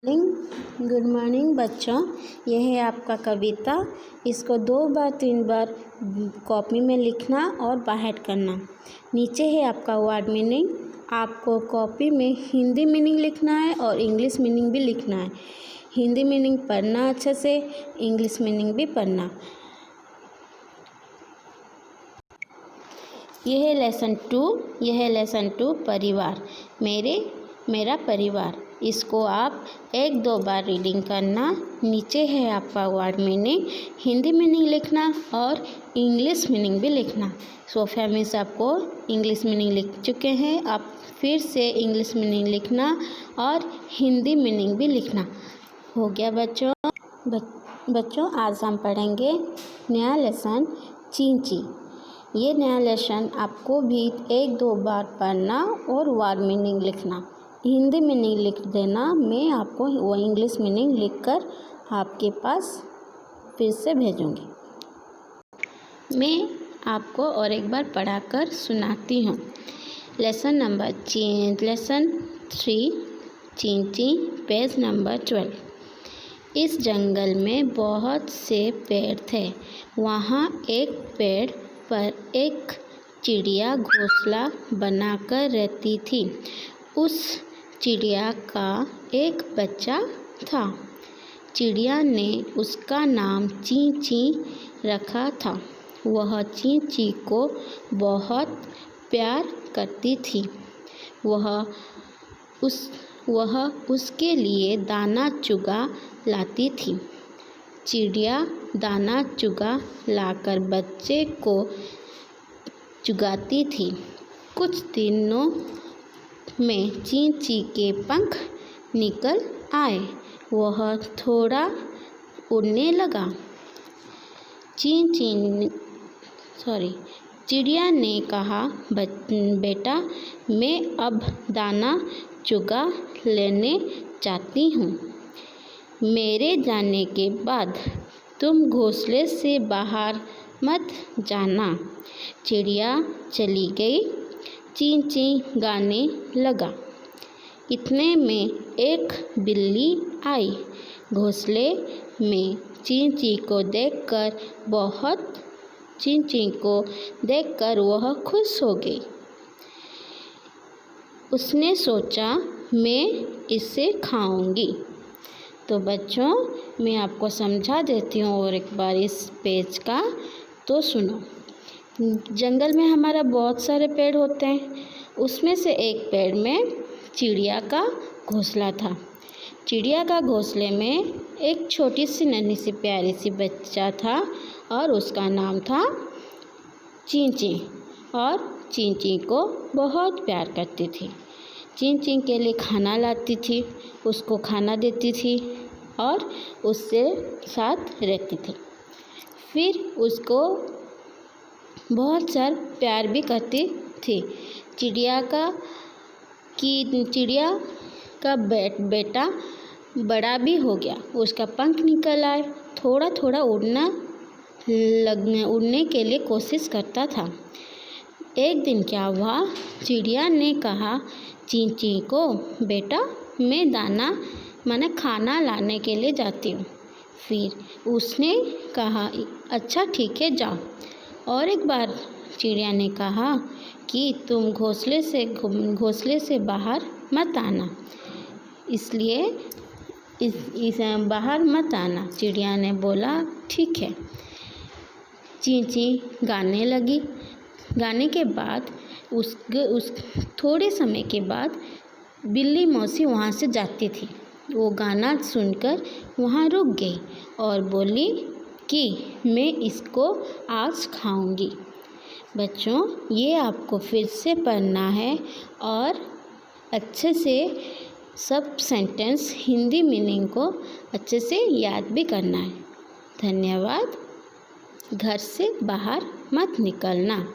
Good morning बच्चों। यह है आपका कविता। इसको 2 बार 3 बार कॉपी में लिखना और बाहर करना। नीचे है आपका वर्ड मीनिंग। आपको कॉपी में हिंदी मीनिंग लिखना है और इंग्लिश मीनिंग भी लिखना है। हिंदी मीनिंग पढ़ना अच्छे से, इंग्लिश मीनिंग भी पढ़ना। यह है लेसन 2। यह है लेसन 2 परिवार। मेरा परिवार। इसको आप 1-2 बार रीडिंग करना। नीचे है आपका वर्ड मीनिंग, हिंदी मीनिंग लिखना और इंग्लिश मीनिंग भी लिखना। सोफिया मिस आपको इंग्लिश मीनिंग लिख चुके हैं, आप फिर से इंग्लिश मीनिंग लिखना और हिंदी मीनिंग भी लिखना। हो गया बच्चों। बच्चों आज हम पढ़ेंगे नया लेसन चींची। ये नया लेसन आपको भी 1-2 बार पढ़ना और वर्ड मीनिंग लिखना। हिंदी मीनिंग लिख देना, मैं आपको वो इंग्लिश मीनिंग लिखकर आपके पास फिर से भेजूंगी। मैं आपको और एक बार पढ़ाकर सुनाती हूँ। लेसन 3 चींची, पेज नंबर 12। इस जंगल में बहुत से पेड़ थे। वहाँ एक पेड़ पर एक चिड़िया घोंसला बनाकर रहती थी। उस चिड़िया का एक बच्चा था। चिड़िया ने उसका नाम चींची रखा था। वह चींची को बहुत प्यार करती थी। वह उसके लिए दाना चुगा लाती थी। चिड़िया दाना चुगा लाकर बच्चे को चुगाती थी। कुछ दिनों में चींची के पंख निकल आए। वह थोड़ा उड़ने लगा। चिड़िया ने कहा, बेटा मैं अब दाना चुगा लेने जाती हूँ। मेरे जाने के बाद तुम घोंसले से बाहर मत जाना। चिड़िया चली गई। चींची गाने लगा। इतने में एक बिल्ली आई। घोंसले में चींची को देखकर वह खुश हो गई। उसने सोचा मैं इसे खाऊंगी। तो बच्चों मैं आपको समझा देती हूँ और एक बार इस पेज का तो सुनो। जंगल में हमारा बहुत सारे पेड़ होते हैं। उसमें से एक पेड़ में चिड़िया का घोंसला था। चिड़िया का घोंसले में एक छोटी सी नन्ही सी प्यारी सी बच्चा था और उसका नाम था चींची। और चींची को बहुत प्यार करती थी। चींची के लिए खाना लाती थी, उसको खाना देती थी और उससे साथ रहती थी। फिर उसको बहुत सारा प्यार भी करती थी। चिड़िया का बेटा बड़ा भी हो गया। उसका पंख निकल आए। थोड़ा थोड़ा उड़ने के लिए कोशिश करता था। एक दिन क्या हुआ, चिड़िया ने कहा चींची को, बेटा मैं खाना लाने के लिए जाती हूँ। फिर उसने कहा अच्छा ठीक है जाओ। और एक बार चिड़िया ने कहा कि तुम घोंसले से बाहर मत आना, इसलिए बाहर मत आना। चिड़िया ने बोला ठीक है। चींची गाने लगी। गाने के बाद उस थोड़े समय के बाद बिल्ली मौसी वहाँ से जाती थी। वो गाना सुनकर वहाँ रुक गई और बोली कि मैं इसको आज खाऊंगी। बच्चों ये आपको फिर से पढ़ना है और अच्छे से सब सेंटेंस हिंदी मीनिंग को अच्छे से याद भी करना है। धन्यवाद। घर से बाहर मत निकलना।